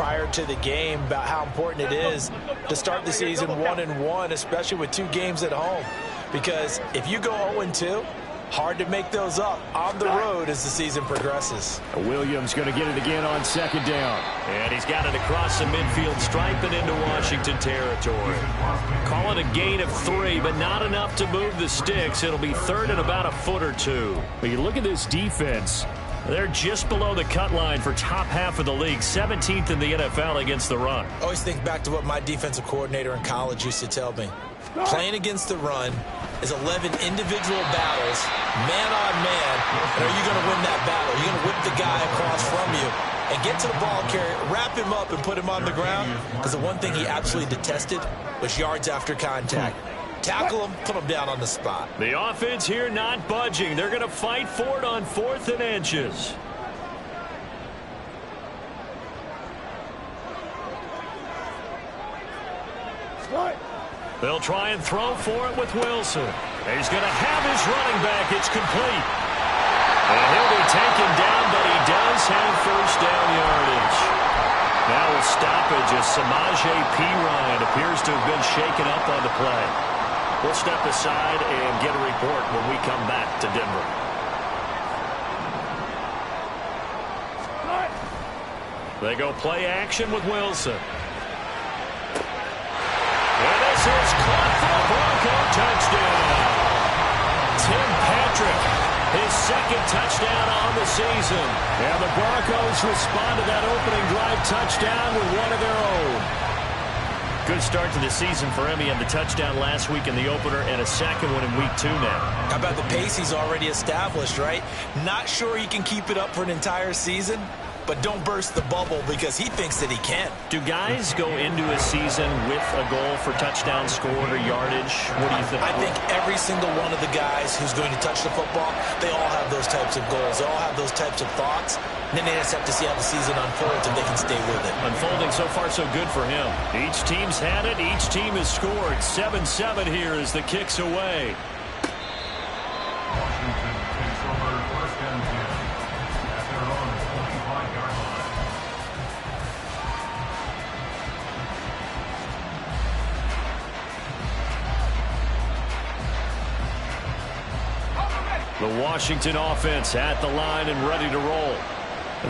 prior to the game about how important it is to start the season 1-1, especially with 2 games at home. Because if you go 0-2, hard to make those up on the road as the season progresses. Williams going to get it again on 2nd down. And he's got it across the midfield stripe and into Washington territory. Call it a gain of 3, but not enough to move the sticks. It'll be 3rd and about a foot or 2. But you look at this defense. They're just below the cut line for top half of the league, 17th in the NFL against the run. I always think back to what my defensive coordinator in college used to tell me. Playing against the run is 11 individual battles, man on man, and are you going to win that battle? You're going to whip the guy across from you and get to the ball carrier, wrap him up, and put him on the ground, because the one thing he absolutely detested was yards after contact. Tackle him, put him down on the spot. The offense here not budging. They're going to fight for it on 4th and inches. They'll try and throw for it with Wilson. He's going to have his running back. It's complete. And he'll be taken down, but he does have 1st down yardage. Now a stoppage as Samaje Perine appears to have been shaken up on the play. We'll step aside and get a report when we come back to Denver. They go play action with Wilson. And this is caught for a Bronco touchdown. Tim Patrick, his 2nd touchdown on the season. And the Broncos respond to that opening drive touchdown with one of their own. Good start to the season for him. He had the touchdown last week in the opener and a 2nd one in week 2 now. How about the pace he's already established, right? Not sure he can keep it up for an entire season, but don't burst the bubble because he thinks that he can. Do guys go into a season with a goal for touchdown scored or yardage? What do you think? I think every single one of the guys who's going to touch the football, they all have those types of goals. They all have those types of thoughts. And then they just have to see how the season unfolds if they can stay with it. Unfolding so far so good for him. Each team's had it. Each team has scored. 7-7 here as the kick's away. Washington takes over 1st and 10 at their own 25-yard line. The Washington offense at the line and ready to roll.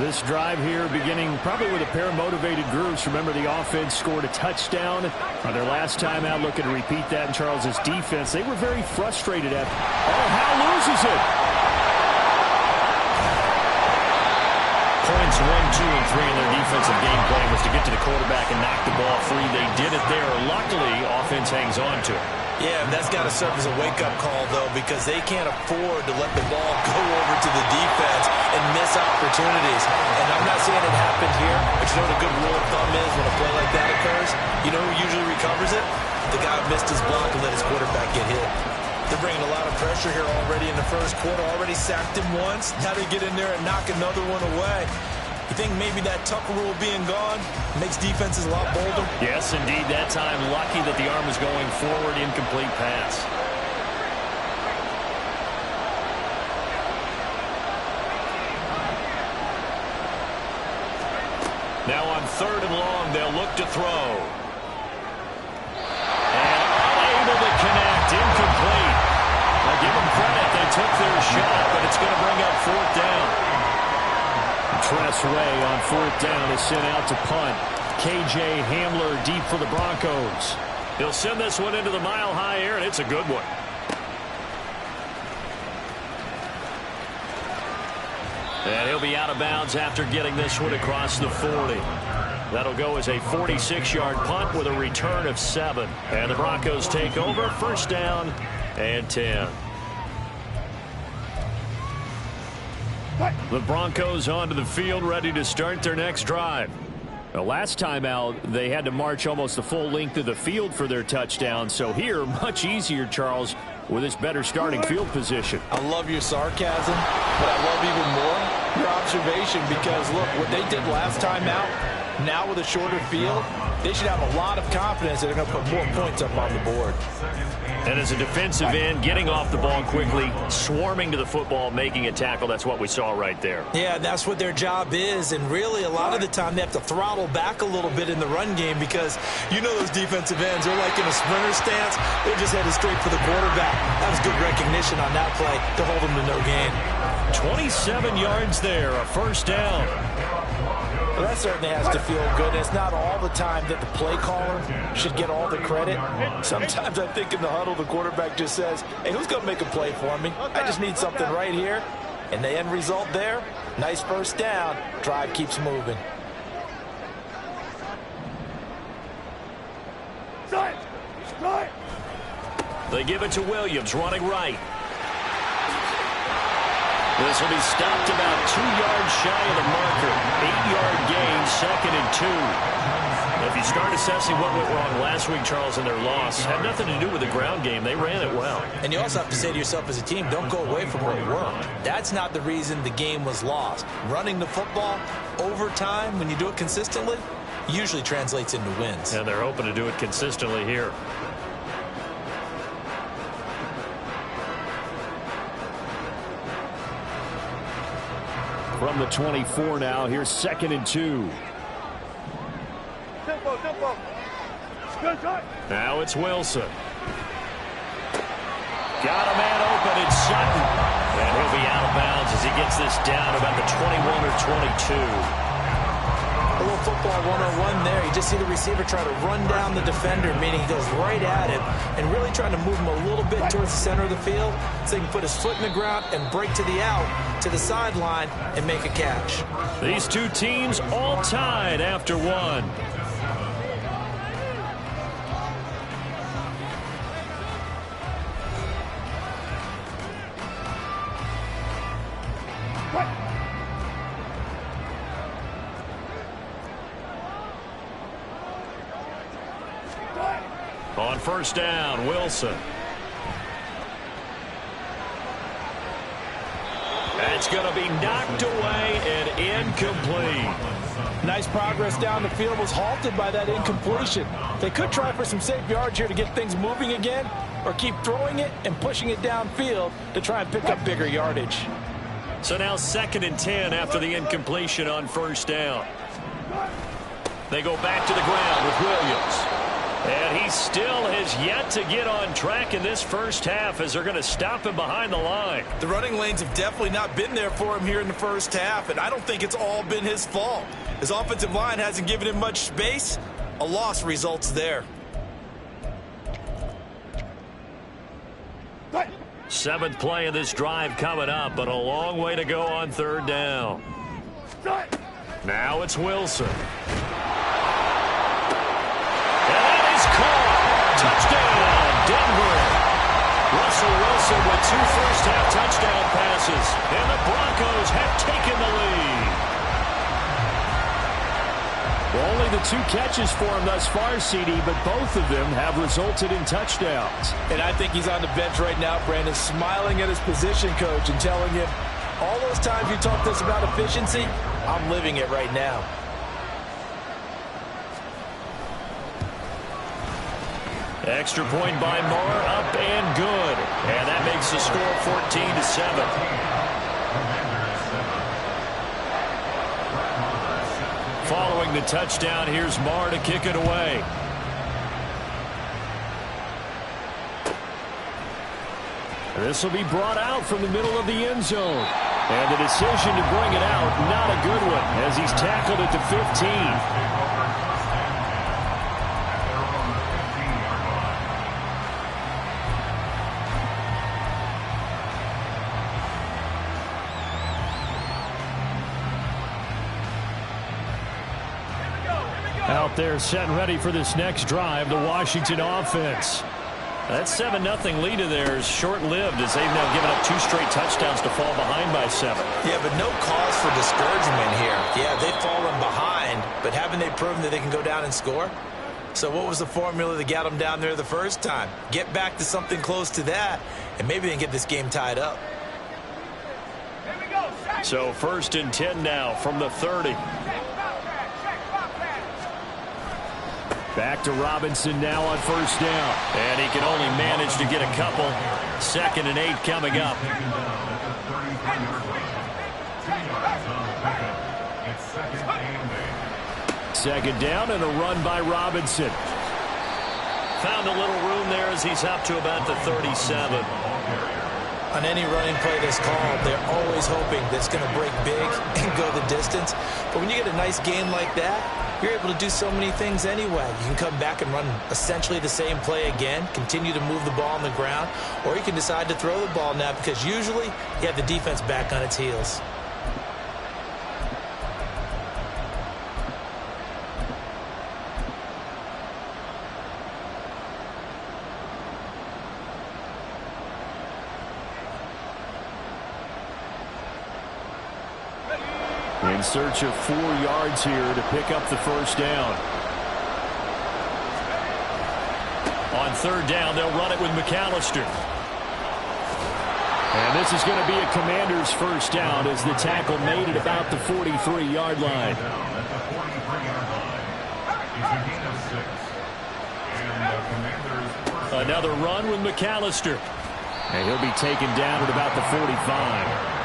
This drive here beginning probably with a pair of motivated groups. Remember, the offense scored a touchdown on their last time out. Looking to repeat that in Charles's defense. They were very frustrated at. Oh, Howe loses it. Points 1, 2, and 3 in their defensive game plan was to get to the quarterback and knock the ball free. They did it there. Luckily, offense hangs on to it. Yeah, that's got to serve as a wake-up call, though, because they can't afford to let the ball go over to the defense and miss opportunities. And I'm not saying it happened here, but you know what a good rule of thumb is when a play like that occurs? You know who usually recovers it? The guy who missed his block and let his quarterback get hit. They're bringing a lot of pressure here already in the 1st quarter. Already sacked him once. Now they get in there and knock another one away. You think maybe that Tucker rule being gone makes defenses a lot bolder? Yes, indeed. That time, lucky that the arm was going forward. Incomplete pass. Now on 3rd and long, they'll look to throw. And unable to connect. Incomplete. I give them credit. They took their shot, but it's going to bring up 4th down. Tress Way on 4th down is sent out to punt. KJ Hamler deep for the Broncos. He'll send this one into the mile-high air, and it's a good one. And he'll be out of bounds after getting this one across the 40. That'll go as a 46-yard punt with a return of 7. And the Broncos take over. 1st down and 10. The Broncos onto the field, ready to start their next drive. The last time out, they had to march almost the full length of the field for their touchdown. So here, much easier, Charles, with this better starting field position. I love your sarcasm, but I love even more your observation, because, look, what they did last time out, now with a shorter field, they should have a lot of confidence that they're going to put more points up on the board. And as a defensive end, getting off the ball quickly, swarming to the football, making a tackle, that's what we saw right there. Yeah, that's what their job is, and really a lot of the time they have to throttle back a little bit in the run game because you know those defensive ends are like in a sprinter stance. They're just headed straight for the quarterback. That was good recognition on that play to hold them to no gain. 27 yards there, a first down. Well, that certainly has to feel good. It's not all the time that the play caller should get all the credit. Sometimes I think in the huddle, the quarterback just says, hey, who's going to make a play for me? I just need something right here. And the end result there, nice first down. Drive keeps moving. They give it to Williams, running right. This will be stopped about 2 yards shy of the marker. 8-yard gain, 2nd and 2. If you start assessing what went wrong last week, Charles, in their loss, had nothing to do with the ground game. They ran it well. And you also have to say to yourself as a team, don't go away from what worked. That's not the reason the game was lost. Running the football over time, when you do it consistently, usually translates into wins. And they're hoping to do it consistently here. From the 24 now, here's 2nd and 2. Now it's Wilson. Got a man open, it's Sutton. And he'll be out of bounds as he gets this down about the 21 or 22. A little football 101 there. You just see the receiver try to run down the defender, meaning he goes right at him and really trying to move him a little bit towards the center of the field so he can put his foot in the ground and break to the out, to the sideline, and make a catch. These two teams all tied after one. On first down, Wilson. That's going to be knocked away and incomplete. Nice progress down the field, was halted by that incompletion. They could try for some safe yards here to get things moving again, or keep throwing it and pushing it downfield to try and pick up bigger yardage. So now 2nd and 10 after the incompletion on first down. They go back to the ground with Williams. And he still has yet to get on track in this first half as they're going to stop him behind the line. The running lanes have definitely not been there for him here in the first half, and I don't think it's all been his fault. His offensive line hasn't given him much space. A loss results there. 7th play of this drive coming up, but a long way to go on third down. Now it's Wilson. Touchdown, Denver. Russell Wilson with 2 first-half touchdown passes, and the Broncos have taken the lead. Well, only the 2 catches for him thus far, CD, but both of them have resulted in touchdowns. And I think he's on the bench right now, Brandon, smiling at his position coach and telling him, all those times you talked to us about efficiency, I'm living it right now. Extra point by Moore, up and good. And that makes the score 14-7. Following the touchdown, here's Moore to kick it away. This will be brought out from the middle of the end zone. And the decision to bring it out, not a good one, as he's tackled at the 15. Out there set and ready for this next drive, the Washington offense. That 7-0 lead of theirs short-lived as they've now given up 2 straight touchdowns to fall behind by 7. Yeah, but no cause for discouragement here. Yeah, they've fallen behind, but haven't they proven that they can go down and score? So what was the formula that got them down there the first time? Get back to something close to that, and maybe they can get this game tied up. So 1st and 10 now from the 30. Back to Robinson now on first down. And he can only manage to get a couple. 2nd and 8 coming up. Second down and a run by Robinson. Found a little room there as he's up to about the 37. On any running play that's called, they're always hoping that it's going to break big and go the distance. But when you get a nice gain like that, you're able to do so many things anyway. You can come back and run essentially the same play again, continue to move the ball on the ground, or you can decide to throw the ball now because usually you have the defense back on its heels. In search of 4 yards here to pick up the first down. On 3rd down, they'll run it with McAllister. And this is going to be a Commander's first down as the tackle made at about the 43-yard line. Another run with McAllister. And he'll be taken down at about the 45.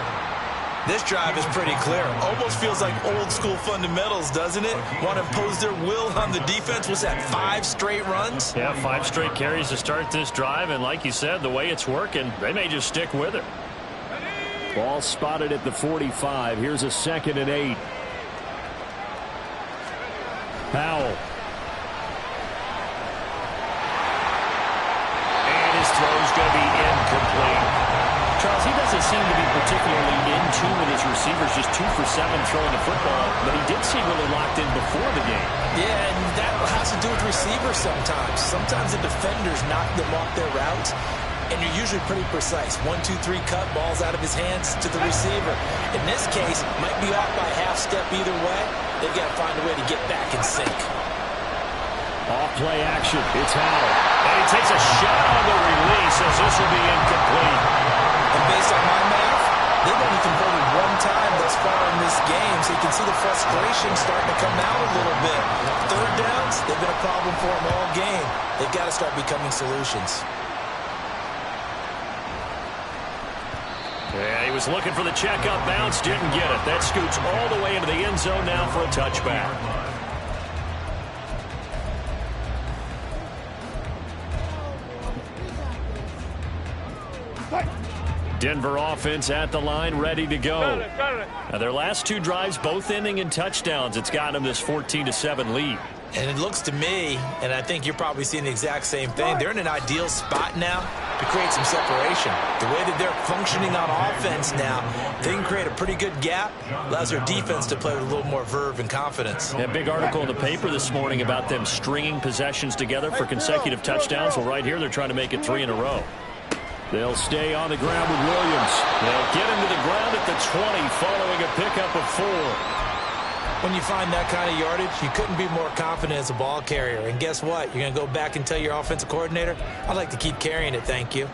This drive is pretty clear. Almost feels like old school fundamentals, doesn't it? Want to impose their will on the defense. Was that 5 straight runs? Yeah, 5 straight carries to start this drive. And like you said, the way it's working, they may just stick with it. Ball spotted at the 45. Here's a 2nd and 8. Powell. And his throw's going to be incomplete. Charles, he doesn't seem to be particularly in tune with his receivers, just 2 for 7 throwing the football, but he did seem really locked in before the game. Yeah, and that has to do with receivers sometimes. Sometimes the defenders knock them off their routes, and you're usually pretty precise. 1, 2, 3 cut, balls out of his hands to the receiver. In this case, might be off by half step either way. They've got to find a way to get back in sync. Off play action. It's Howell. And he takes a shot on the release as this will be incomplete. And based on my math, they've only converted 1 time thus far in this game, so you can see the frustration starting to come out a little bit. 3rd downs, they've been a problem for them all game. They've got to start becoming solutions. Yeah, he was looking for the checkup bounce, didn't get it. That scoots all the way into the end zone now for a touchback. Denver offense at the line, ready to go. Now, their last 2 drives, both ending in touchdowns. It's gotten them this 14-7 lead. And it looks to me, and I think you're probably seeing the exact same thing, they're in an ideal spot now to create some separation. The way that they're functioning on offense now, they can create a pretty good gap, allows their defense to play with a little more verve and confidence. A big article in the paper this morning about them stringing possessions together for consecutive touchdowns. Well, right here, they're trying to make it 3 in a row. They'll stay on the ground with Williams. They'll get him to the ground at the 20 following a pickup of 4. When you find that kind of yardage, you couldn't be more confident as a ball carrier. And guess what? You're going to go back and tell your offensive coordinator, I'd like to keep carrying it, thank you.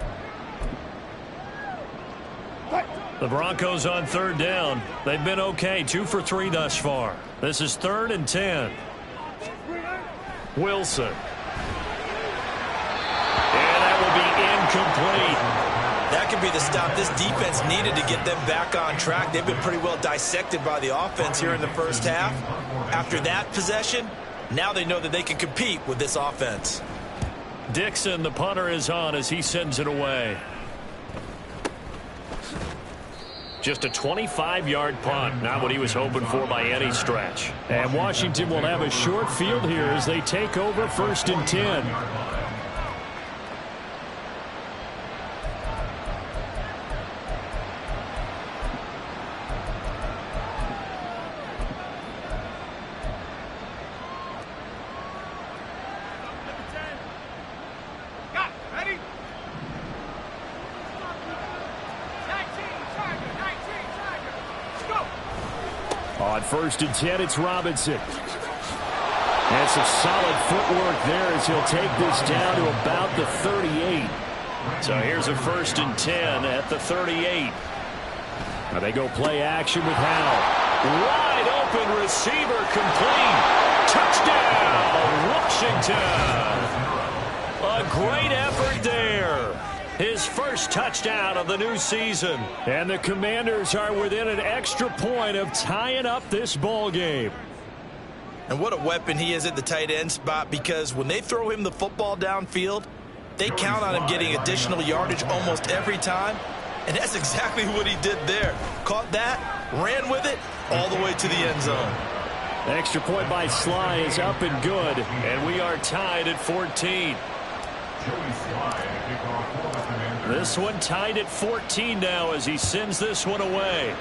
The Broncos on 3rd down. They've been okay, 2 for 3 thus far. This is 3rd and 10. Wilson. Incomplete. That could be the stop this defense needed to get them back on track. They've been pretty well dissected by the offense here in the first half. After that possession, now they know that they can compete with this offense. Dixon, the punter, is on as he sends it away. Just a 25-yard punt, not what he was hoping for by any stretch. And Washington will have a short field here as they take over 1st and 10. On 1st and 10, it's Robinson. And some solid footwork there as he'll take this down to about the 38. So here's a 1st and 10 at the 38. Now they go play action with Howell. Wide open receiver complete. Touchdown, Washington. touchdown. A great effort there. His first touchdown of the new season. And the Commanders are within an extra point of tying up this ball game. And what a weapon he is at the tight end spot, because when they throw him the football downfield, they count on him getting additional yardage almost every time. And that's exactly what he did there. Caught that, ran with it, all the way to the end zone. The extra point by Sly is up and good. And we are tied at 14. This one tied at 14 now as he sends this one away.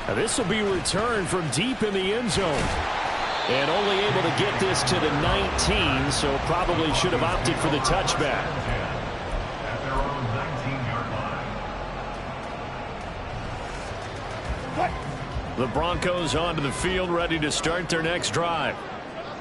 Now this will be returned from deep in the end zone. And only able to get this to the 19, so probably should have opted for the touchback. At their own 19-yard line. The Broncos onto the field, ready to start their next drive.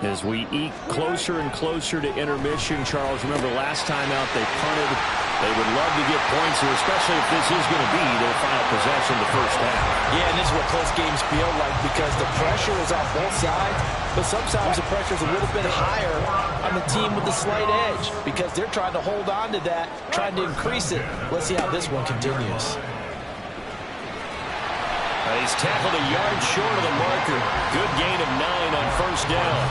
As we eke closer and closer to intermission, Charles, remember last time out they punted. They would love to get points here, especially if this is going to be their final possession the first half. Yeah, and this is what close games feel like, because the pressure is on both sides, but sometimes the pressure is a little bit higher on the team with the slight edge, because they're trying to hold on to that, trying to increase it. Let's see how this one continues. He's tackled a yard short of the marker. Good gain of 9 on first down.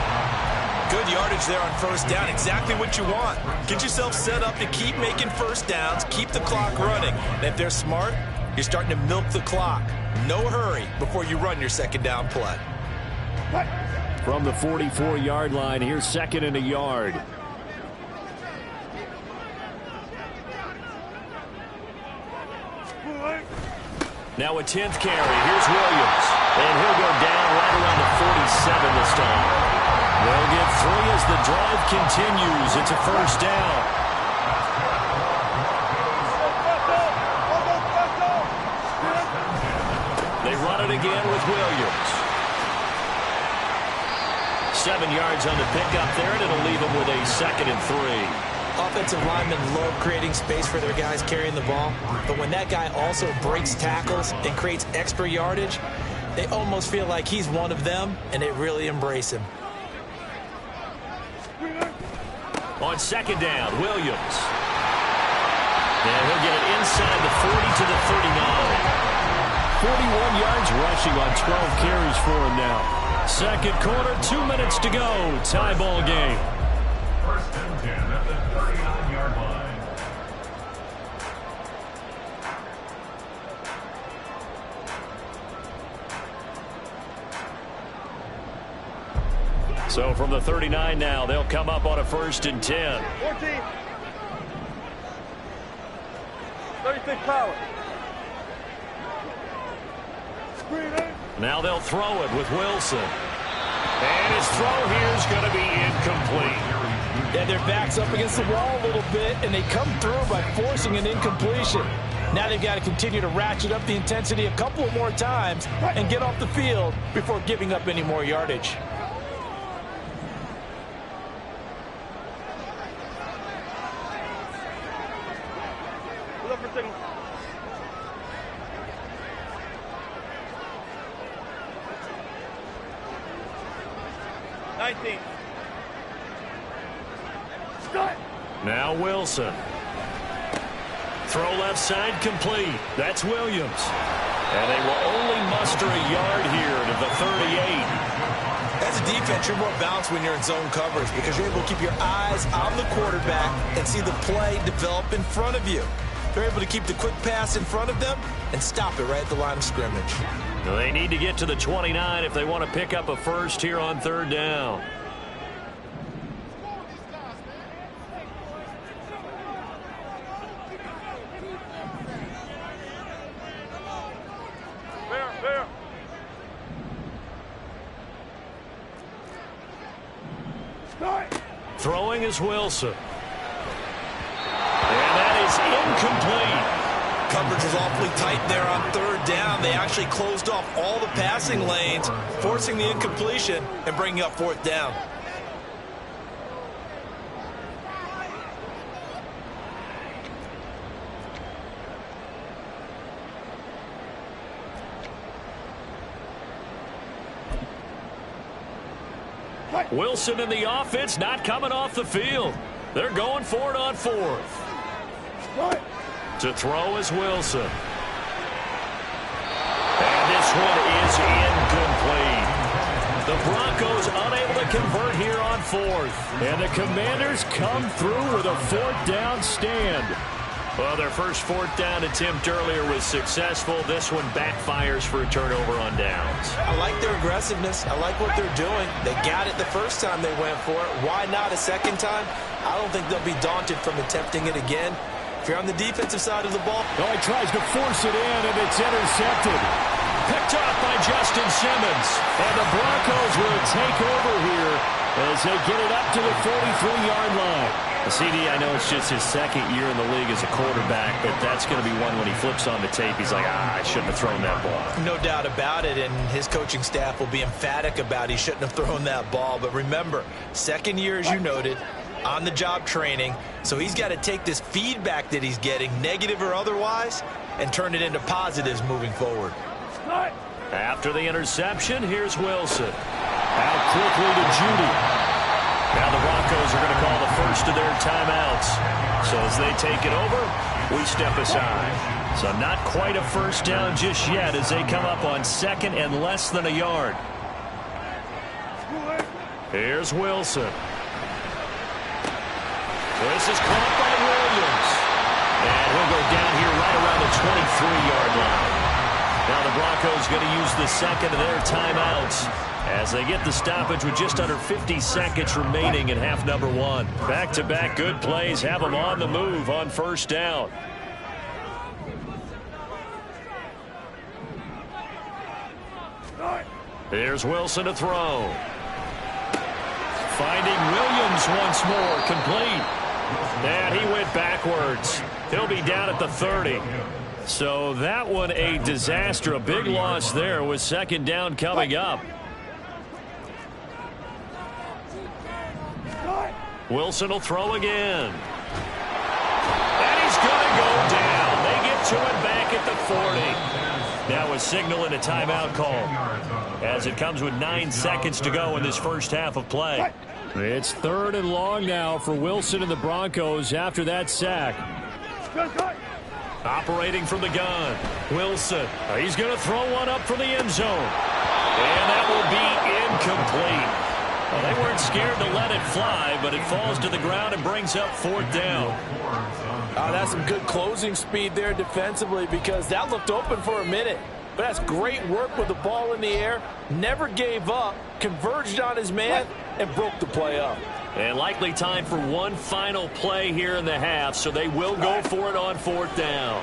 Good yardage there on first down. Exactly what you want. Get yourself set up to keep making first downs, keep the clock running. And if they're smart, you're starting to milk the clock. No hurry before you run your second down play. From the 44-yard line, here's second and a yard. Now a 10th carry. Here's Williams. And he'll go down right around the 47 this time. They'll get 3 as the drive continues. It's a first down. They run it again with Williams. 7 yards on the pickup there, and it'll leave them with a 2nd and 3. Offensive linemen love creating space for their guys carrying the ball, but when that guy also breaks tackles and creates extra yardage, they almost feel like he's one of them, and they really embrace him. On second down, Williams. And he'll get it inside the 40 to the 39. 41 yards rushing on 12 carries for him now. Second quarter, 2 minutes to go. Tie ball game. First and 10 at the 39-yard line. So from the 39 now, they'll come up on a 1st and 10. 14. 36 power. Now they'll throw it with Wilson. And his throw here is going to be incomplete. Yeah, their back's up against the wall a little bit, and they come through by forcing an incompletion. Now they've got to continue to ratchet up the intensity a couple more times and get off the field before giving up any more yardage. Look for signal. Now Wilson. Throw left side complete. That's Williams. And they will only muster a yard here to the 38. As a defense, you're more balanced when you're in zone coverage because you're able to keep your eyes on the quarterback and see the play develop in front of you. They're able to keep the quick pass in front of them and stop it right at the line of scrimmage. They need to get to the 29 if they want to pick up a first here on 3rd down. Fair. Throwing is Wilson. And that is incomplete. Coverage was awfully tight there on 3rd down. They actually closed off all the passing lanes, forcing the incompletion and bringing up 4th down. Wilson and the offense not coming off the field. They're going for it on fourth. To throw is Wilson. And this one is incomplete. The Broncos unable to convert here on fourth. And the Commanders come through with a fourth down stand. Well, their first fourth down attempt earlier was successful. This one backfires for a turnover on downs. I like their aggressiveness. I like what they're doing. They got it the first time they went for it. Why not a second time? I don't think they'll be daunted from attempting it again. If you're on the defensive side of the ball. Oh, he tries to force it in, and it's intercepted. Picked off by Justin Simmons. And the Broncos will take over here as they get it up to the 43-yard line. CD, I know it's just his second year in the league as a quarterback, but that's going to be one when he flips on the tape. He's like, I shouldn't have thrown that ball. No doubt about it, and his coaching staff will be emphatic about he shouldn't have thrown that ball. But remember, second year, as you noted, on-the-job training, so he's got to take this feedback that he's getting, negative or otherwise, and turn it into positives moving forward. After the interception, here's Wilson. Out quickly to Judy. Now the Broncos are going to call the first of their timeouts. So as they take it over, we step aside. So not quite a first down just yet as they come up on second and less than a yard. Here's Wilson. This is caught by Williams. And he'll go down here right around the 23-yard line. Now the Broncos going to use the second of their timeouts as they get the stoppage with just under 50 seconds remaining in half number one. Back-to-back good plays have them on the move on first down. Here's Wilson to throw. Finding Williams once more, complete. And he went backwards. He'll be down at the 30. So that one a disaster. A big loss there with second down coming up. Wilson will throw again. And he's going to go down. They get to him back at the 40. Now a signal and a timeout call as it comes with 9 seconds to go in this first half of play. It's third and long now for Wilson and the Broncos after that sack. Operating from the gun, Wilson. He's going to throw one up for the end zone. And that will be incomplete. Well, they weren't scared to let it fly, but it falls to the ground and brings up fourth down. That's some good closing speed there defensively because that looked open for a minute. But that's great work with the ball in the air. Never gave up, converged on his man, and broke the play up. And likely time for one final play here in the half, so they will go for it on fourth down.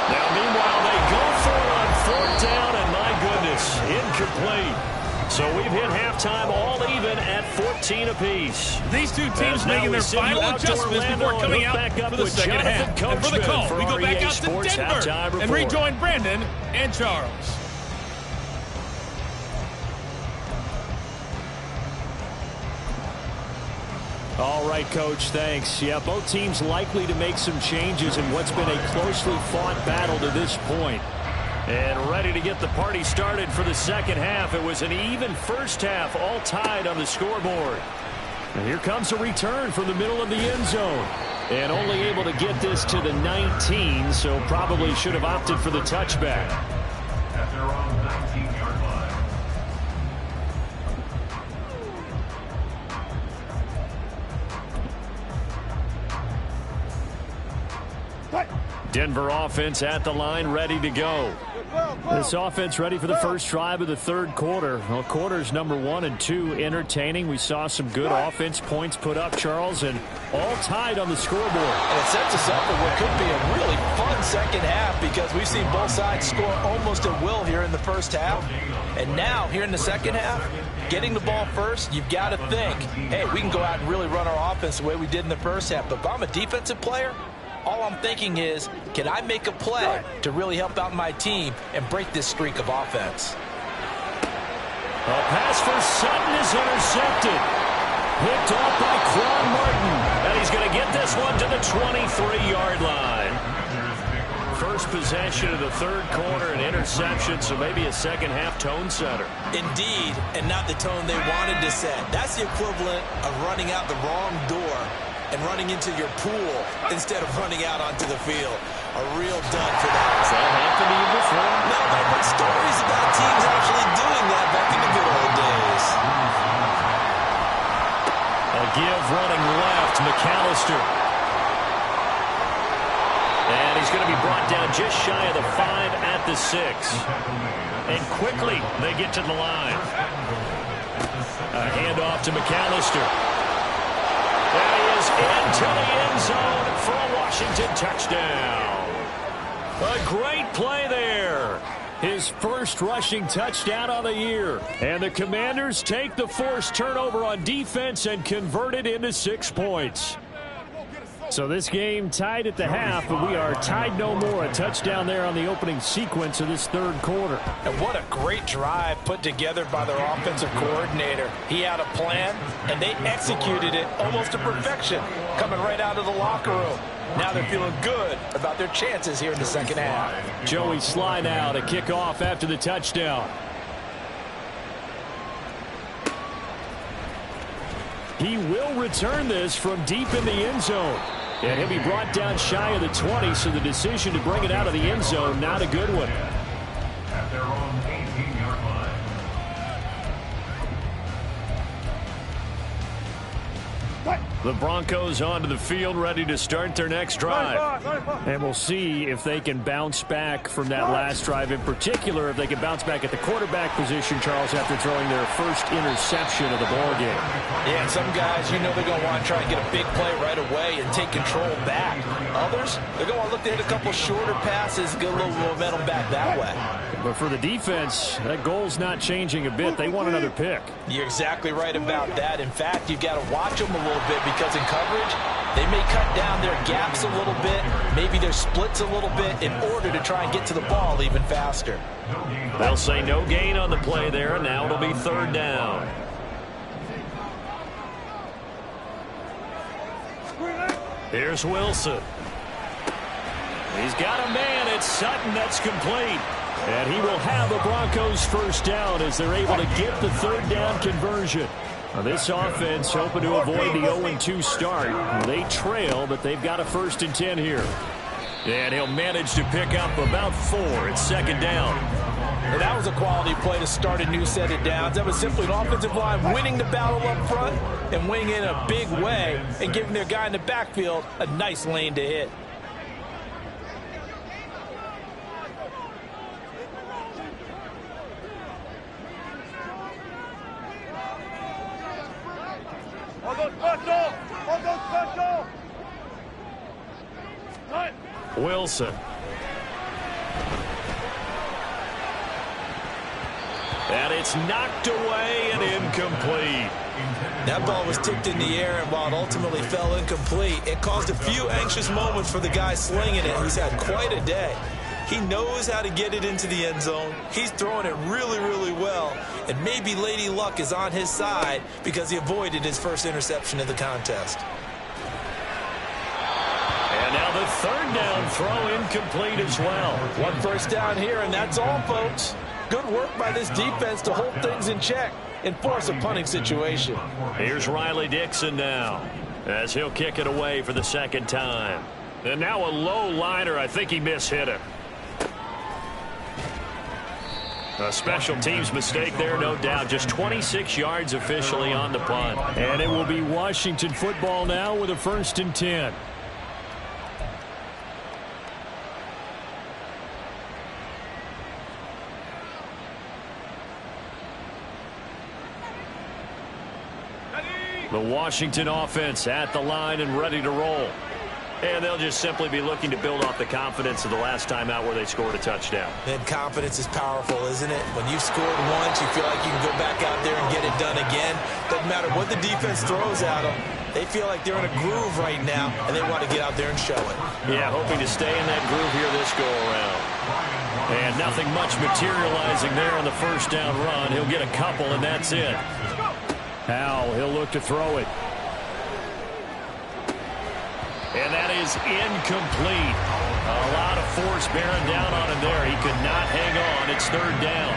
Now, meanwhile, they go for it on fourth down, and my goodness, incomplete. So we've hit halftime all even at 14 apiece. These two teams making their final adjustments before coming out for the second half. And for the call, we go back out to Denver and rejoin Brandon and Charles. All right, Coach, thanks. Yeah, both teams likely to make some changes in what's been a closely fought battle to this point. And ready to get the party started for the second half. It was an even first half, all tied on the scoreboard. And here comes a return from the middle of the end zone. And only able to get this to the 19, so probably should have opted for the touchback. At their own 19-yard line. Denver offense at the line, ready to go. This offense ready for the first drive of the third quarter. Well, quarters number 1 and 2 entertaining. We saw some good offense points put up, Charles, and all tied on the scoreboard. And it sets us up for what could be a really fun second half because we've seen both sides score almost at will here in the first half. And now, here in the second half, getting the ball first, you've got to think, hey, we can go out and really run our offense the way we did in the first half. But if I'm a defensive player, all I'm thinking is, can I make a play to really help out my team and break this streak of offense? A pass for Sutton is intercepted. Picked off by Quan Martin. And he's going to get this one to the 23-yard line. First possession of the third quarter, an interception, so maybe a second-half tone setter. Indeed, and not the tone they wanted to set. That's the equivalent of running out the wrong door and running into your pool instead of running out onto the field. A real dud for that. Has that happened to you before? No, but I've heard stories about teams actually doing that back in the good old days. A give running left, McAllister. And he's going to be brought down just shy of the 5 at the 6. And quickly they get to the line. A handoff to McAllister. There he is into the end zone for a Washington touchdown. A great play there. His first rushing touchdown of the year. And the Commanders take the forced turnover on defense and convert it into 6 points. So this game tied at the half, but we are tied no more. A touchdown there on the opening sequence of this third quarter. And what a great drive put together by their offensive coordinator. He had a plan, and they executed it almost to perfection, coming right out of the locker room. Now they're feeling good about their chances here in the second half. Joey Sly now to kick off after the touchdown. He will return this from deep in the end zone. And he'll be brought down shy of the 20, so the decision to bring it out of the end zone, not a good one. At their own 18-yard line. The Broncos onto the field, ready to start their next drive. And we'll see if they can bounce back from that last drive. In particular, if they can bounce back at the quarterback position, Charles, after throwing their first interception of the ballgame. Yeah, and some guys, you know they're going to want to try and get a big play right away and take control back. Others, they're going to want to look to hit a couple shorter passes, get a little momentum back that way. But for the defense, that goal's not changing a bit. They want another pick. You're exactly right about that. In fact, you've got to watch them a little bit because in coverage, they may cut down their gaps a little bit, maybe their splits a little bit in order to try and get to the ball even faster. They'll say no gain on the play there, and now it'll be third down. Here's Wilson. He's got a man. It's Sutton. That's complete. And he will have the Broncos first down as they're able to get the third down conversion. Now this offense hoping to avoid the 0-2 start. They trail, but they've got a 1st and 10 here. And he'll manage to pick up about 4. It's second down. And that was a quality play to start a new set of downs. That was simply an offensive line winning the battle up front and winning in a big way and giving their guy in the backfield a nice lane to hit. Wilson. And it's knocked away and incomplete. That ball was tipped in the air, and while it ultimately fell incomplete, it caused a few anxious moments for the guy slinging it, who's had quite a day. He knows how to get it into the end zone. He's throwing it really, really well. And maybe Lady Luck is on his side because he avoided his first interception of the contest. And now the third down throw incomplete as well. 1 first down here, and that's all, folks. Good work by this defense to hold things in check and force a punting situation. Here's Riley Dixon now as he'll kick it away for the second time. And now a low liner. I think he mishit it. A special teams mistake there, no doubt. Just 26 yards officially on the punt. And it will be Washington football now with a 1st and 10. The Washington offense at the line and ready to roll. And they'll just simply be looking to build off the confidence of the last time out where they scored a touchdown. And confidence is powerful, isn't it? When you've scored once, you feel like you can go back out there and get it done again. Doesn't matter what the defense throws at them. They feel like they're in a groove right now, and they want to get out there and show it. Yeah, hoping to stay in that groove here this go-around. And nothing much materializing there on the first down run. He'll get a couple, and that's it. Howell, he'll look to throw it. And that is incomplete. A lot of force bearing down on him there. He could not hang on. It's third down.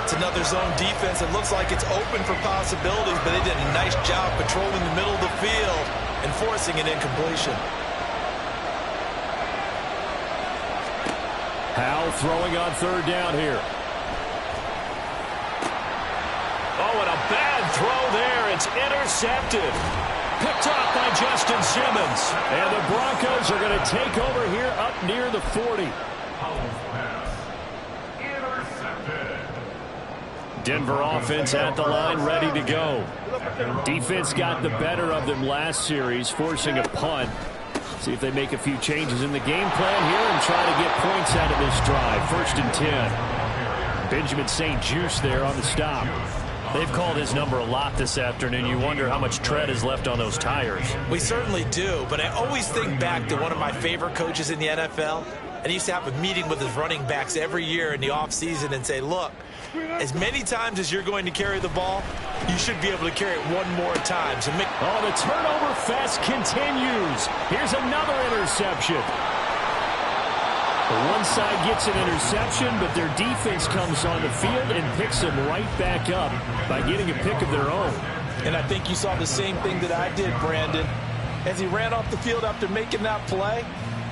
It's another zone defense. It looks like it's open for possibilities, but they did a nice job patrolling the middle of the field and forcing an incompletion. Howell throwing on third down here. Oh, and a bad throw there. It's intercepted. Picked off by Justin Simmons. And the Broncos are going to take over here up near the 40. Denver offense at the line, ready to go. Defense got the better of them last series, forcing a punt. See if they make a few changes in the game plan here and try to get points out of this drive. 1st and 10. Benjamin St. Juste there on the stop. They've called his number a lot this afternoon. You wonder how much tread is left on those tires. We certainly do, but I always think back to one of my favorite coaches in the NFL. And he used to have a meeting with his running backs every year in the offseason and say, look, as many times as you're going to carry the ball, you should be able to carry it one more time. So the turnover fest continues. Here's another interception. The one side gets an interception, but their defense comes on the field and picks them right back up by getting a pick of their own. And I think you saw the same thing that I did, Brandon. As he ran off the field after making that play,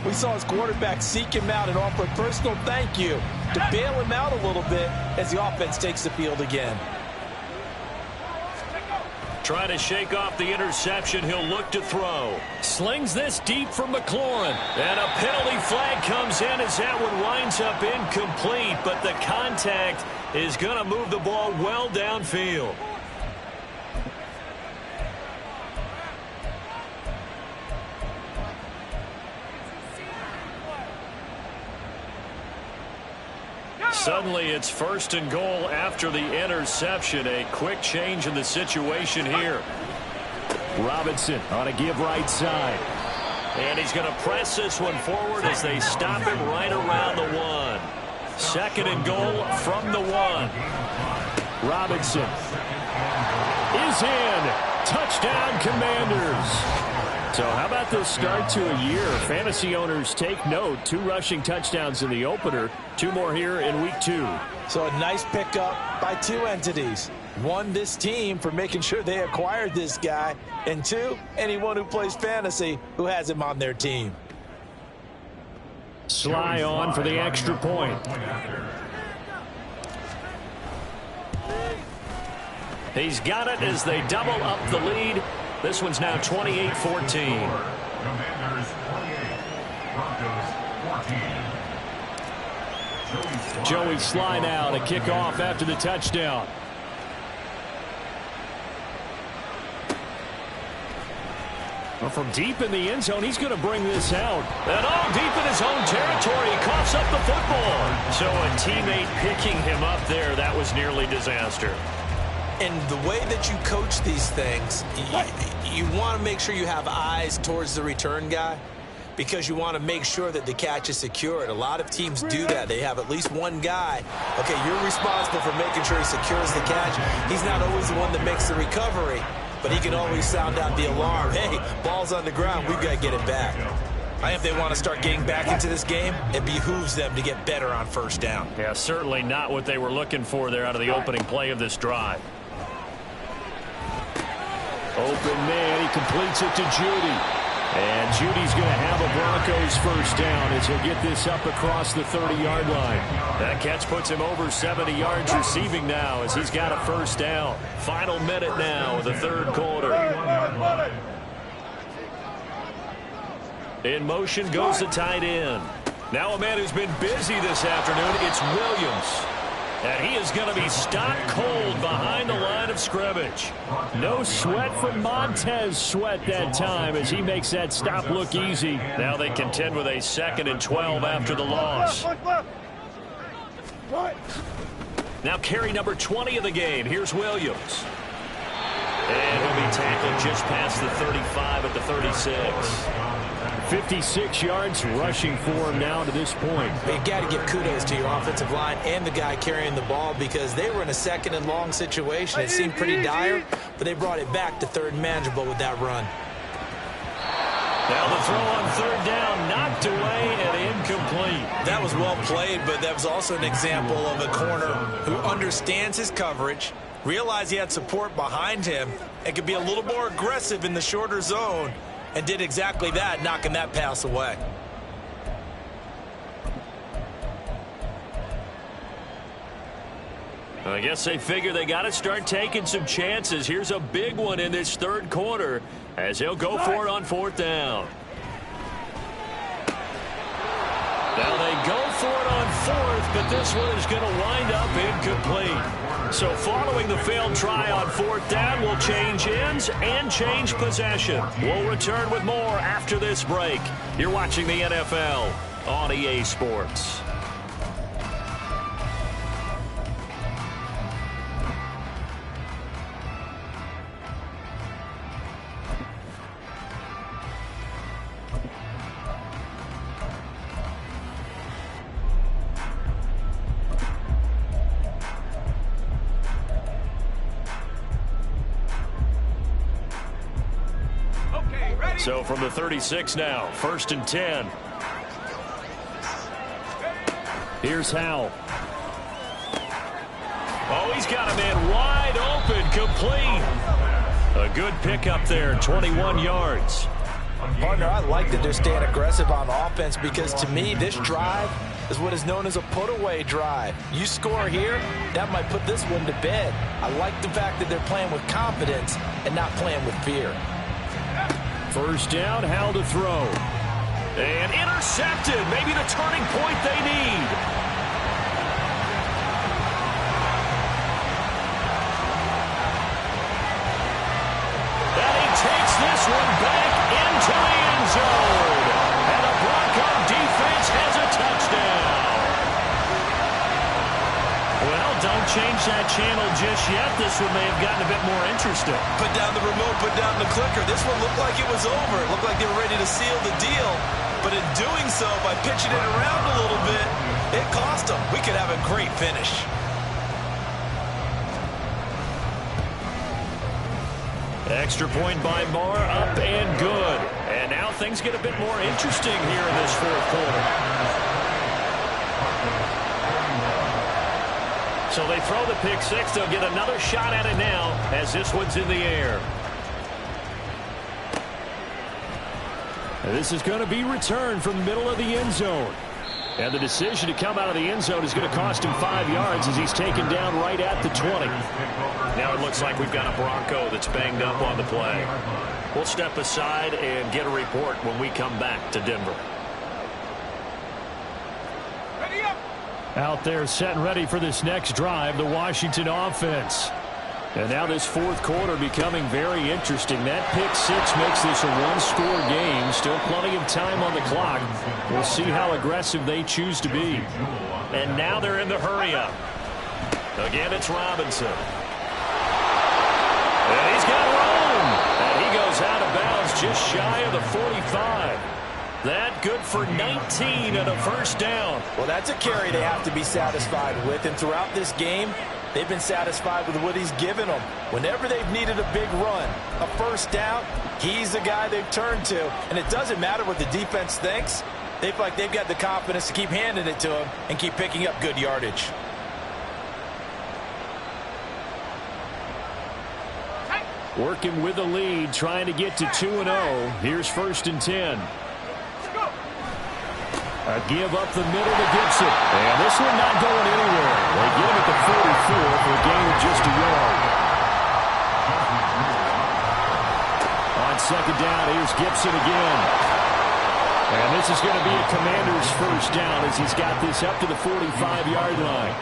we saw his quarterback seek him out and offer a personal thank you to bail him out a little bit as the offense takes the field again. Trying to shake off the interception. He'll look to throw. Slings this deep for McLaurin. And a penalty flag comes in as that one winds up incomplete. But the contact is going to move the ball well downfield. Suddenly it's 1st and goal after the interception. A quick change in the situation here. Robinson on a give right side. And he's going to press this one forward as they stop him right around the 1. 2nd and goal from the 1. Robinson is in. Touchdown, Commanders. So how about this start to a year? Fantasy owners take note. 2 rushing touchdowns in the opener. 2 more here in week 2. So a nice pickup by 2 entities. 1, this team for making sure they acquired this guy. And 2, anyone who plays fantasy who has him on their team. Sly on for the extra point. He's got it as they double up the lead. This one's now 28-14. Commanders 28, Broncos 14. Joey Sly now to kick off after the touchdown. Well, from deep in the end zone, he's going to bring this out. And all deep in his own territory, he coughs up the football. So a teammate picking him up there, that was nearly disaster. And the way that you coach these things, you want to make sure you have eyes towards the return guy because you want to make sure that the catch is secured. A lot of teams do that. They have at least one guy. Okay, you're responsible for making sure he secures the catch. He's not always the one that makes the recovery, but he can always sound out the alarm. Hey, ball's on the ground. We've got to get it back. If they want to start getting back into this game, it behooves them to get better on 1st down. Yeah, certainly not what they were looking for there out of the opening play of this drive. Open man, he completes it to Judy. And Judy's going to have a Broncos 1st down as he'll get this up across the 30-yard line. That catch puts him over 70 yards receiving now as he's got a 1st down. Final minute now of the 3rd quarter. In motion goes the tight end. Now a man who's been busy this afternoon, it's Williams. And he is going to be stopped cold behind the line of scrimmage. No sweat from Montez Sweat that time as he makes that stop look easy. Now they contend with a 2nd and 12 after the loss. Now carry number 20 of the game. Here's Williams. And he'll be tackled just past the 35 at the 36. 56 yards rushing for him now to this point. You got to give kudos to your offensive line and the guy carrying the ball because they were in a 2nd and long situation. It seemed pretty dire, but they brought it back to 3rd and manageable with that run. Now the throw on third down, knocked away and incomplete. That was well played, but that was also an example of a corner who understands his coverage, realized he had support behind him, and could be a little more aggressive in the shorter zone, and did exactly that, knocking that pass away. I guess they figure they got to start taking some chances. Here's a big one in this third quarter as he'll go for it on fourth down. Now they go for it on fourth, but this one is going to wind up incomplete. So following the failed try on fourth down, we'll change ends and change possession. We'll return with more after this break. You're watching the NFL on EA Sports. So from the 36 now, 1st and 10. Here's Howell. Oh, he's got a man wide open, complete. A good pickup there, 21 yards. Partner, I like that they're staying aggressive on offense because to me, this drive is what is known as a put-away drive. You score here, that might put this one to bed. I like the fact that they're playing with confidence and not playing with fear. First down, Howell to throw. And intercepted. Maybe the turning point they need. And he takes this one back into the end zone. And the Bronco defense has a touchdown. Well, don't change that channel just yet. This one may have gotten a bit more interesting. Put down the remote, put down the clicker. This one looked like it was over. It looked like they were ready to seal the deal. But in doing so, by pitching it around a little bit, it cost them. We could have a great finish. Extra point by Moore, up and good. And now things get a bit more interesting here in this fourth quarter. So they throw the pick six. They'll get another shot at it now as this one's in the air. This is going to be returned from the middle of the end zone. And the decision to come out of the end zone is going to cost him 5 yards as he's taken down right at the 20. Now it looks like we've got a Bronco that's banged up on the play. We'll step aside and get a report when we come back to Denver. Out there set and ready for this next drive, the Washington offense. And now this fourth quarter becoming very interesting. That pick six makes this a one-score game. Still plenty of time on the clock. We'll see how aggressive they choose to be. And now they're in the hurry-up. Again, it's Robinson. And he's got room. And he goes out of bounds just shy of the 45. That good for 19 and a first down. Well, that's a carry they have to be satisfied with. And throughout this game, they've been satisfied with what he's given them. Whenever they've needed a big run, a first down, he's the guy they've turned to. And it doesn't matter what the defense thinks. They feel like they've got the confidence to keep handing it to him and keep picking up good yardage. Working with the lead, trying to get to 2-0. Here's 1st and 10. A give up the middle to Gibson. And this one not going anywhere. They get him at the 44 for a gain of just a yard. On second down, here's Gibson again. And this is going to be a Commander's first down as he's got this up to the 45-yard line.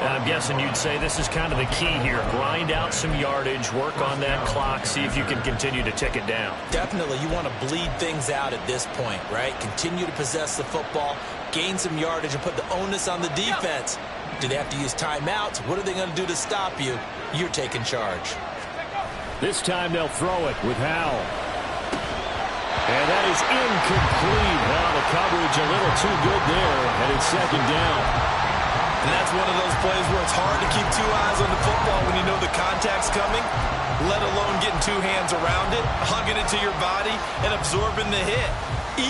And I'm guessing you'd say this is kind of the key here. Grind out some yardage, work on that clock, see if you can continue to tick it down. Definitely. You want to bleed things out at this point, right? Continue to possess the football, gain some yardage, and put the onus on the defense. Do they have to use timeouts? What are they going to do to stop you? You're taking charge. This time they'll throw it with Howell. And that is incomplete. Well, the coverage a little too good there, and it's second down. And that's one of those plays where it's hard to keep two eyes on the football when you know the contact's coming. let alone getting two hands around it, hugging it to your body, and absorbing the hit.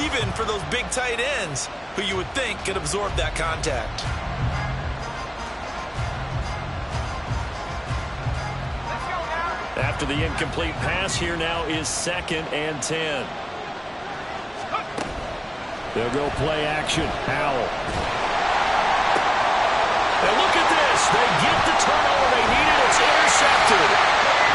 Even for those big tight ends who you would think could absorb that contact. After the incomplete pass, here now is 2nd and 10. They'll go play action. Howell. And look at this. They get the turnover they needed. It's intercepted.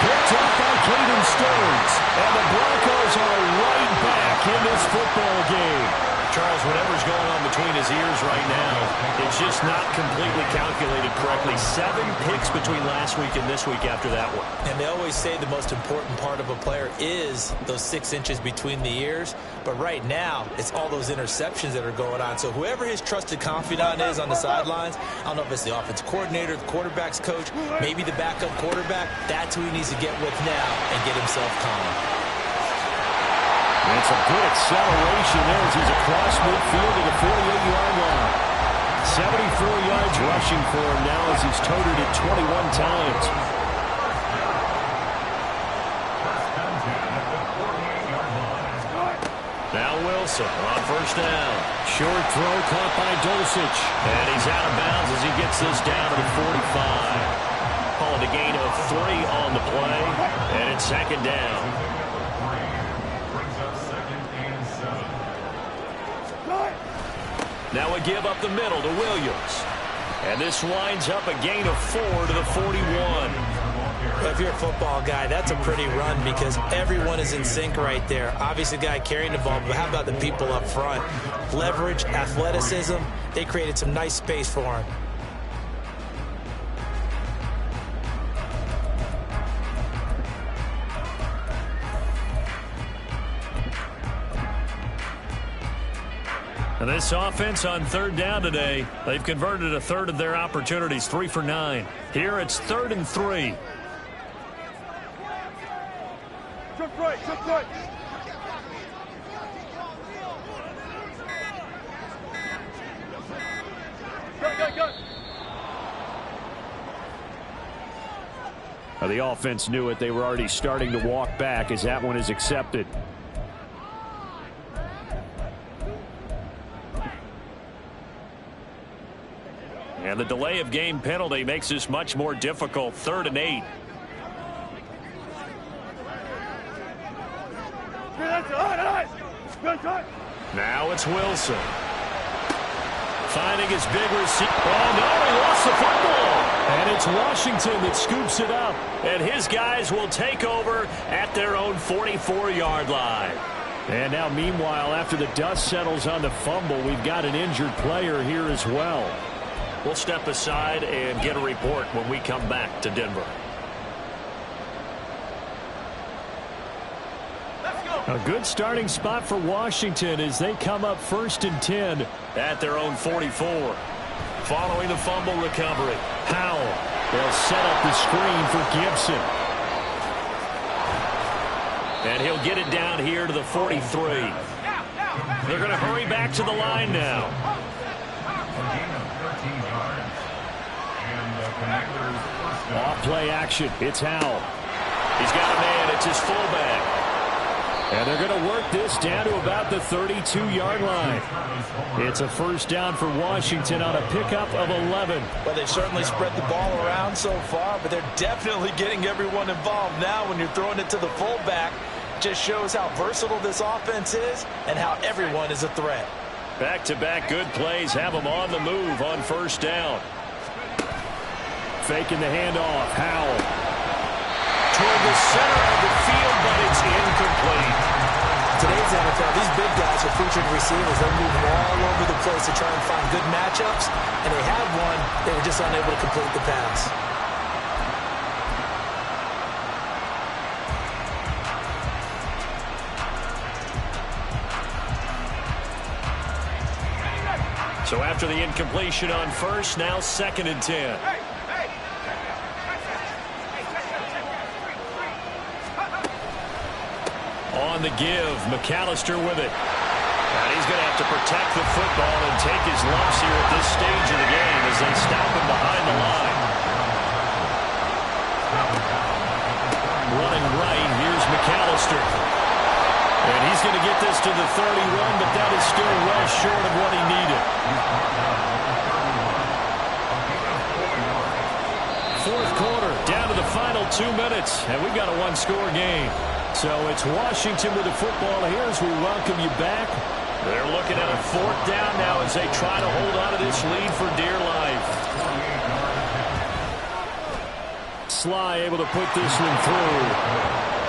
Picked up by Caden Stearns. And the Broncos are right back in this football game. Charles, whatever's going on between his ears right now, it's just not completely calculated correctly. 7 picks between last week and this week after that one. And they always say the most important part of a player is those 6 inches between the ears. But right now, it's all those interceptions that are going on. So whoever his trusted confidant is on the sidelines, I don't know if it's the offensive coordinator, the quarterback's coach, maybe the backup quarterback, that's who he needs to get with now and get himself calm. And some good acceleration there as he's across midfield to the 48-yard line. 74 yards rushing for him now as he's toted it 21 times. Now Wilson on first down. Short throw caught by Dulcich. And he's out of bounds as he gets this down to the 45. Call it a gain of 3 on the play. And it's 2nd down. Now we give up the middle to Williams. And this winds up a gain of 4 to the 41. If you're a football guy, that's a pretty run because everyone is in sync right there. Obviously, the guy carrying the ball, but how about the people up front? Leverage, athleticism, they created some nice space for him. And this offense on 3rd down today, they've converted a third of their opportunities, 3 for 9. Here it's 3rd and 3. Jump right, jump right. Go. Well, the offense knew it. They were already starting to walk back as that one is accepted. And the delay of game penalty makes this much more difficult. 3rd and 8. Now it's Wilson. Finding his big receiver. Oh, no, he lost the football. And it's Washington that scoops it up. And his guys will take over at their own 44-yard line. And now, meanwhile, after the dust settles on the fumble, we've got an injured player here as well. We'll step aside and get a report when we come back to Denver. A good starting spot for Washington as they come up 1st and 10. At their own 44. Following the fumble recovery. Howell. They'll set up the screen for Gibson. And he'll get it down here to the 43. They're going to hurry back to the line now. Off play action. It's Howell. He's got a man. It's his fullback. And they're going to work this down to about the 32-yard line. It's a 1st down for Washington on a pickup of 11. Well, they certainly spread the ball around so far, but they're definitely getting everyone involved now when you're throwing it to the fullback. Just shows how versatile this offense is and how everyone is a threat. Back-to-back good plays have them on the move on 1st down. Faking the handoff. Howell. Toward the center of the field, but it's incomplete. Today's NFL, these big guys are featured receivers. They're moving all over the place to try and find good matchups, and they had one. They were just unable to complete the pass. So after the incompletion on 1st, now 2nd and 10. On the give, McAllister with it. And he's going to have to protect the football and take his lumps here at this stage of the game as they stop him behind the line. final 2 minutes, and we've got a one-score game. So it's Washington with the football here as we welcome you back. They're looking at a 4th down now as they try to hold on to this lead for dear life. Sly able to put this one through.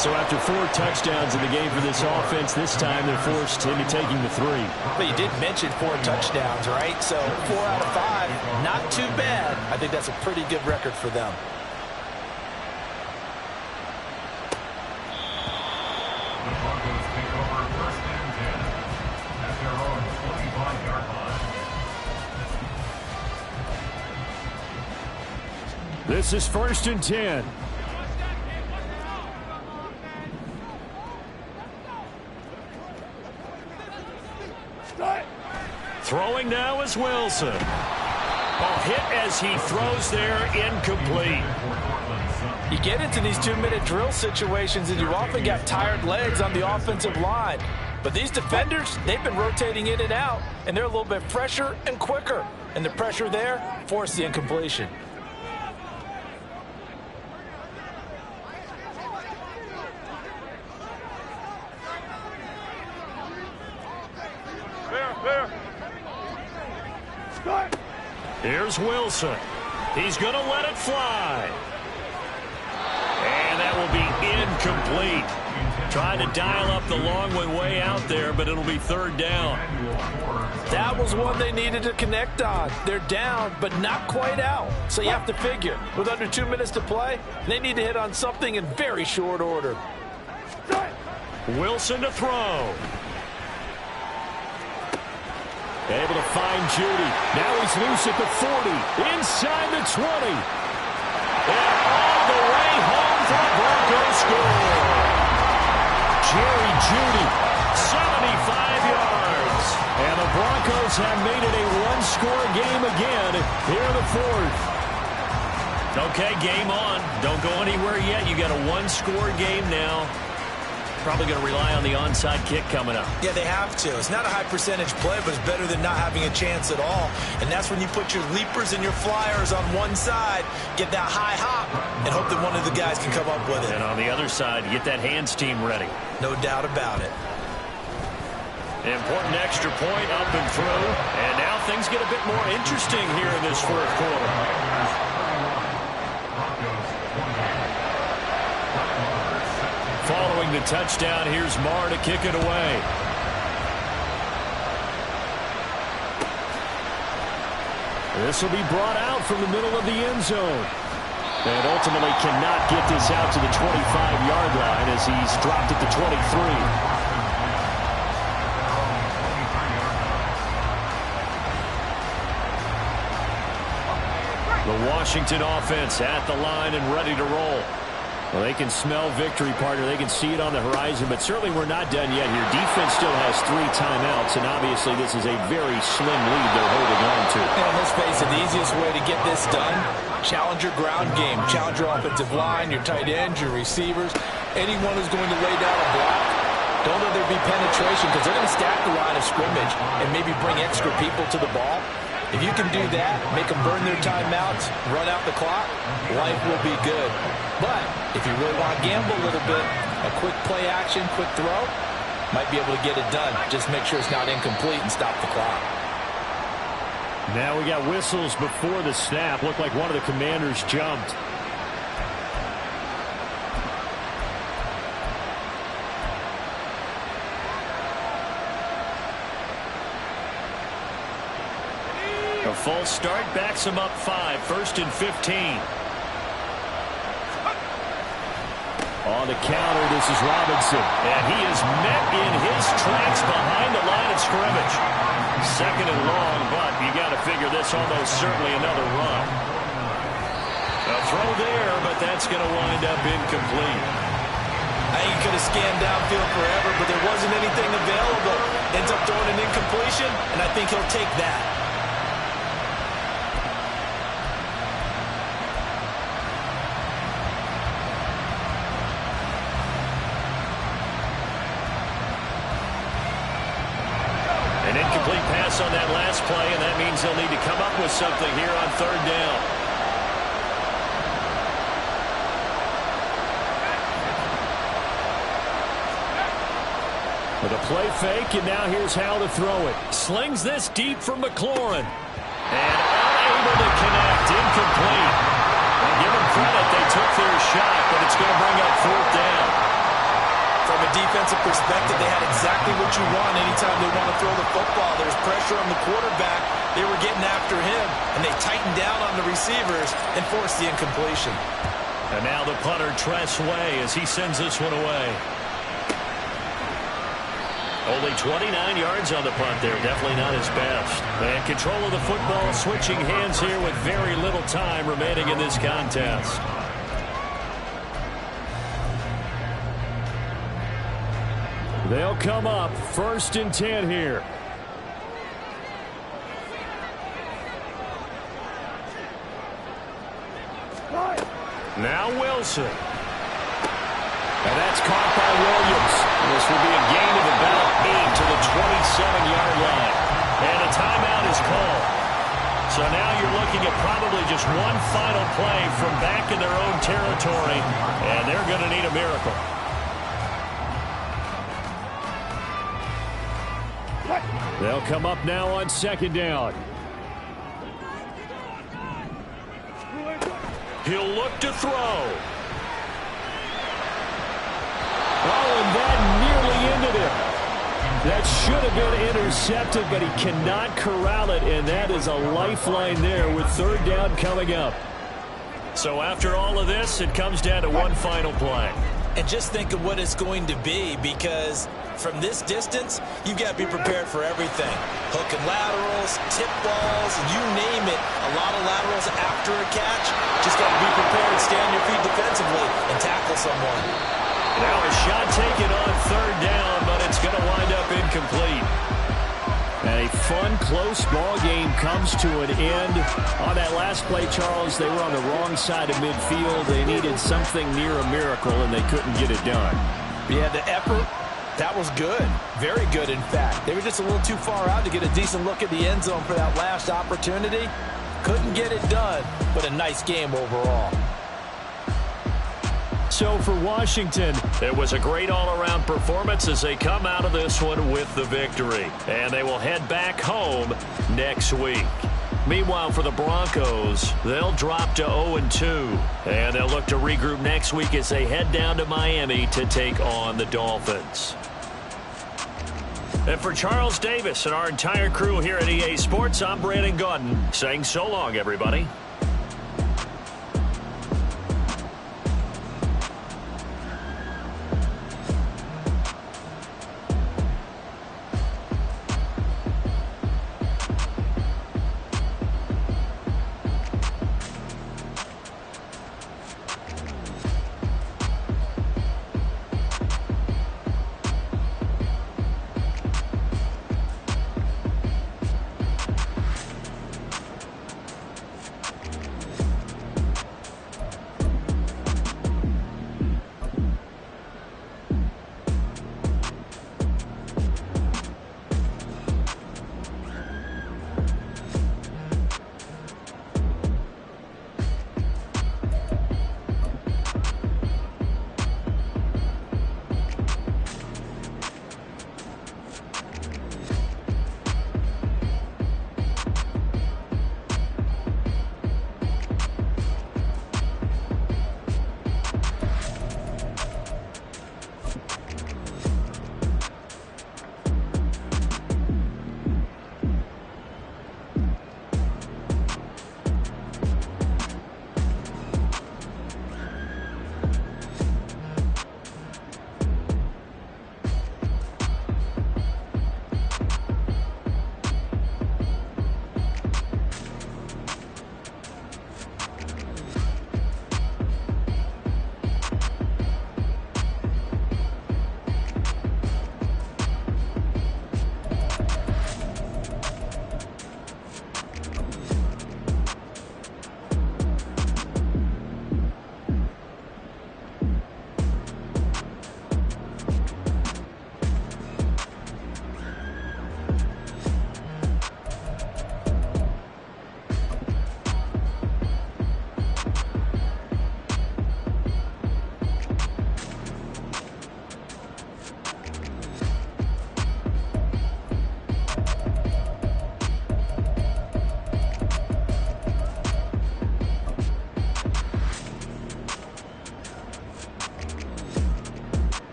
So after 4 touchdowns in the game for this offense, this time they're forced into taking the 3. But you did mention 4 touchdowns, right? So 4 out of 5, not too bad. I think that's a pretty good record for them. The Broncos take over 1st and 10 at their own 25-yard line. This is 1st and 10. Throwing now is Wilson. A hit as he throws there, incomplete. You get into these 2-minute drill situations and you often got tired legs on the offensive line. But these defenders, they've been rotating in and out, and they're a little bit fresher and quicker. And the pressure there forced the incompletion. Here's Wilson. He's going to let it fly. And that will be incomplete. Trying to dial up the long one way out there, but it'll be 3rd down. That was one they needed to connect on. They're down, but not quite out. So you have to figure, with under 2 minutes to play, they need to hit on something in very short order. Wilson to throw. Able to find Judy. Now he's loose at the 40. Inside the 20. And all the way home for the Broncos score. Jerry Judy, 75 yards. And the Broncos have made it a one-score game again here in the 4th. Okay, game on. Don't go anywhere yet. You got a one-score game now. Probably going to rely on the onside kick coming up. Yeah, they have to. It's not a high percentage play, but it's better than not having a chance at all. And that's when you put your leapers and your flyers on one side, get that high hop, and hope that one of the guys can come up with it. And on the other side, get that hands team ready. No doubt about it. Important extra point up and through. And now things get a bit more interesting here in this 4th quarter. Following the touchdown, here's Marr to kick it away. This will be brought out from the middle of the end zone. And ultimately cannot get this out to the 25-yard line as he's dropped at the 23. The Washington offense at the line and ready to roll. Well, they can smell victory, partner. They can see it on the horizon, but certainly we're not done yet here. Defense still has 3 timeouts, and obviously this is a very slim lead they're holding on to. And let's face it, the easiest way to get this done, challenge your ground game. Challenge your offensive line, your tight ends, your receivers, anyone who's going to lay down a block. Don't let there be penetration because they're going to stack the line of scrimmage and maybe bring extra people to the ball. If you can do that, make them burn their timeouts, run out the clock, life will be good. But if you really want to gamble a little bit, a quick play action, quick throw, might be able to get it done. Just make sure it's not incomplete and stop the clock. Now we got whistles before the snap. Looked like one of the Commanders jumped. A false start backs him up 5. 1st and 15. On the counter, this is Robinson. And he is met in his tracks behind the line of scrimmage. 2nd and long, but you got to figure this almost certainly another run. A throw there, but that's going to wind up incomplete. I think he could have scanned downfield forever, but there wasn't anything available. Ends up throwing an incompletion, and I think he'll take that. An incomplete pass on that last play, and that means they'll need to come up with something here on 3rd down. With a play fake, and now here's how to throw it. Slings this deep for McLaurin. And unable to connect. Incomplete. And give them credit, they took their shot, but it's going to bring up 4th down. From a defensive perspective, they had exactly what you want anytime they want to throw the football. There's pressure on the quarterback. They were getting after him, and they tightened down on the receivers and forced the incompletion. And now the punter, Tress Way, as he sends this one away. Only 29 yards on the punt there. Definitely not his best. And control of the football, switching hands here with very little time remaining in this contest. They'll come up 1st and 10 here. Now Wilson. And that's caught by Williams. This will be a gain of about 8 to the 27-yard line. And a timeout is called. So now you're looking at probably just one final play from back in their own territory. And they're going to need a miracle. They'll come up now on 2nd down. He'll look to throw. Oh, and that nearly ended it. That should have been intercepted, but he cannot corral it, and that is a lifeline there with 3rd down coming up. So after all of this, it comes down to one final play. And just think of what it's going to be, because from this distance, you've got to be prepared for everything. Hook and laterals, tip balls, you name it. A lot of laterals after a catch. Just got to be prepared, stay on your feet defensively, and tackle someone. Now a shot taken on 3rd down, but it's going to wind up incomplete. And a fun, close ball game comes to an end. On that last play, Charles, they were on the wrong side of midfield. They needed something near a miracle, and they couldn't get it done. Yeah, the effort, that was good. Very good, in fact. They were just a little too far out to get a decent look at the end zone for that last opportunity. Couldn't get it done, but a nice game overall. So for Washington, it was a great all-around performance as they come out of this one with the victory. And they will head back home next week. Meanwhile, for the Broncos, they'll drop to 0-2. And they'll look to regroup next week as they head down to Miami to take on the Dolphins. And for Charles Davis and our entire crew here at EA Sports, I'm Brandon Gaudin saying so long, everybody.